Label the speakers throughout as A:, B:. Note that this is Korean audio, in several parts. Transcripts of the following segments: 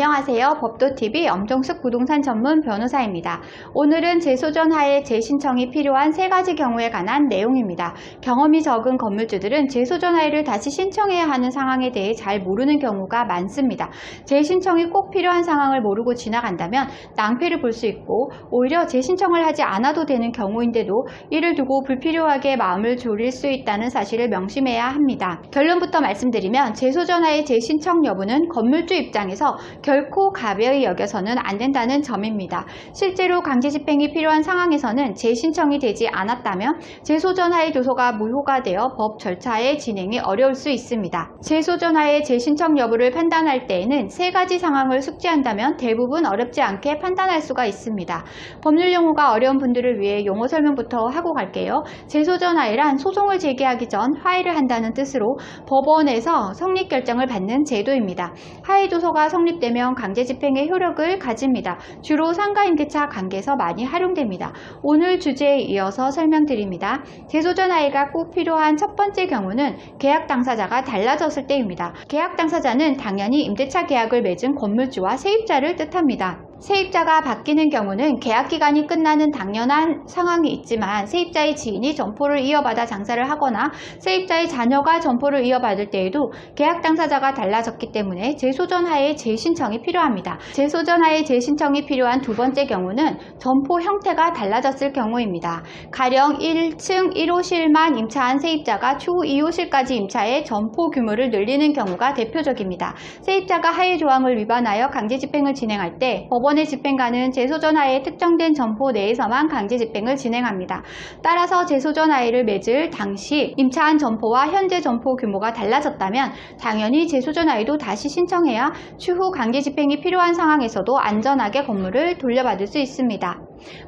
A: 안녕하세요. 법도TV 엄정숙 부동산 전문 변호사입니다. 오늘은 재소전 하에 재신청이 필요한 3가지 경우에 관한 내용입니다. 경험이 적은 건물주들은 재소전 하에를 다시 신청해야 하는 상황에 대해 잘 모르는 경우가 많습니다. 재신청이 꼭 필요한 상황을 모르고 지나간다면 낭패를 볼 수 있고 오히려 재신청을 하지 않아도 되는 경우인데도 이를 두고 불필요하게 마음을 졸일 수 있다는 사실을 명심해야 합니다. 결론부터 말씀드리면 재소전 하에 재신청 여부는 건물주 입장에서 결코 가벼이 여겨서는 안 된다는 점입니다. 실제로 강제집행이 필요한 상황에서는 재신청이 되지 않았다면 재소전하에 조서가 무효가 되어 법 절차의 진행이 어려울 수 있습니다. 재소전하에 재신청 여부를 판단할 때에는 3가지 상황을 숙지한다면 대부분 어렵지 않게 판단할 수가 있습니다. 법률 용어가 어려운 분들을 위해 용어 설명부터 하고 갈게요. 재소전하에란 소송을 제기하기 전 하해를 한다는 뜻으로 법원에서 성립 결정을 받는 제도입니다. 하해 조서가 성립되면 강제집행의 효력을 가집니다. 주로 상가임대차 관계에서 많이 활용됩니다. 오늘 주제에 이어서 설명드립니다. 재소전 하해가 꼭 필요한 첫 번째 경우는 계약 당사자가 달라졌을 때입니다. 계약 당사자는 당연히 임대차 계약을 맺은 건물주와 세입자를 뜻합니다. 세입자가 바뀌는 경우는 계약기간이 끝나는 당연한 상황이 있지만 세입자의 지인이 점포를 이어받아 장사를 하거나 세입자의 자녀가 점포를 이어받을 때에도 계약 당사자가 달라졌기 때문에 재소전 하에 재신청이 필요합니다. 재소전 하에 재신청이 필요한 두 번째 경우는 점포 형태가 달라졌을 경우입니다. 가령 1층 1호실만 임차한 세입자가 추후 2호실까지 임차해 점포 규모를 늘리는 경우가 대표적입니다. 세입자가 하해 조항을 위반하여 강제집행을 진행할 때 법원의 집행관은 재소전 하에 특정된 점포 내에서만 강제집행을 진행합니다. 따라서 재소전 하에를 맺을 당시 임차한 점포와 현재 점포 규모가 달라졌다면 당연히 재소전 하에도 다시 신청해야 추후 강제집행이 필요한 상황에서도 안전하게 건물을 돌려받을 수 있습니다.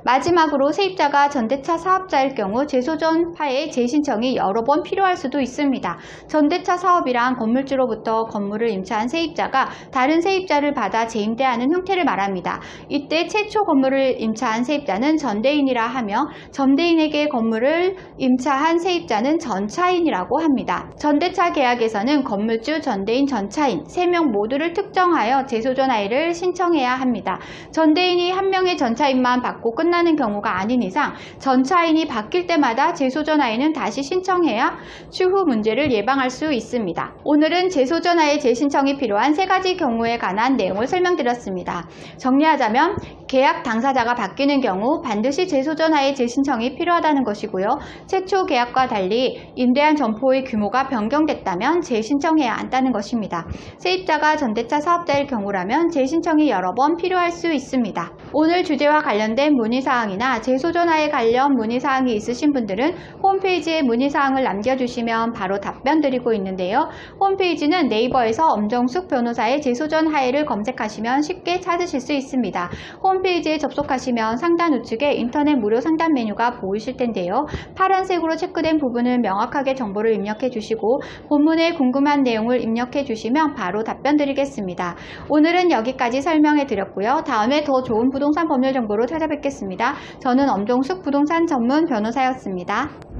A: 마지막으로 세입자가 전대차 사업자일 경우 재소전 하에 재신청이 여러 번 필요할 수도 있습니다. 전대차 사업이란 건물주로부터 건물을 임차한 세입자가 다른 세입자를 받아 재임대하는 형태를 말합니다. 이때 최초 건물을 임차한 세입자는 전대인이라 하며 전대인에게 건물을 임차한 세입자는 전차인이라고 합니다. 전대차 계약에서는 건물주, 전대인, 전차인 3명 모두를 특정하여 재소전 하에를 신청해야 합니다. 전대인이 1명의 전차인만 받고 끝나는 경우가 아닌 이상 전차인이 바뀔 때마다 재소전 하에는 다시 신청해야 추후 문제를 예방할 수 있습니다. 오늘은 재소전 하에 재신청이 필요한 3가지 경우에 관한 내용을 설명드렸습니다. 정리하자면 계약 당사자가 바뀌는 경우 반드시 재소전 하에 재신청이 필요하다는 것이고요. 최초 계약과 달리 임대한 점포의 규모가 변경됐다면 재신청해야 한다는 것입니다. 세입자가 전대차 사업자일 경우라면 재신청이 여러 번 필요할 수 있습니다. 오늘 주제와 관련된 문의사항이나 재소전 하에 관련 문의사항이 있으신 분들은 홈페이지에 문의사항을 남겨주시면 바로 답변 드리고 있는데요. 홈페이지는 네이버에서 엄정숙 변호사의 재소전 하에를 검색하시면 쉽게 찾으실 수 있습니다. 홈페이지에 접속하시면 상단 우측에 인터넷 무료 상담 메뉴가 보이실 텐데요. 파란색으로 체크된 부분을 명확하게 정보를 입력해 주시고 본문에 궁금한 내용을 입력해 주시면 바로 답변 드리겠습니다. 오늘은 여기까지 설명해 드렸고요. 다음에 더 좋은 부동산 법률 정보로 찾아뵙겠습니다. 저는 엄정숙 부동산 전문 변호사였습니다.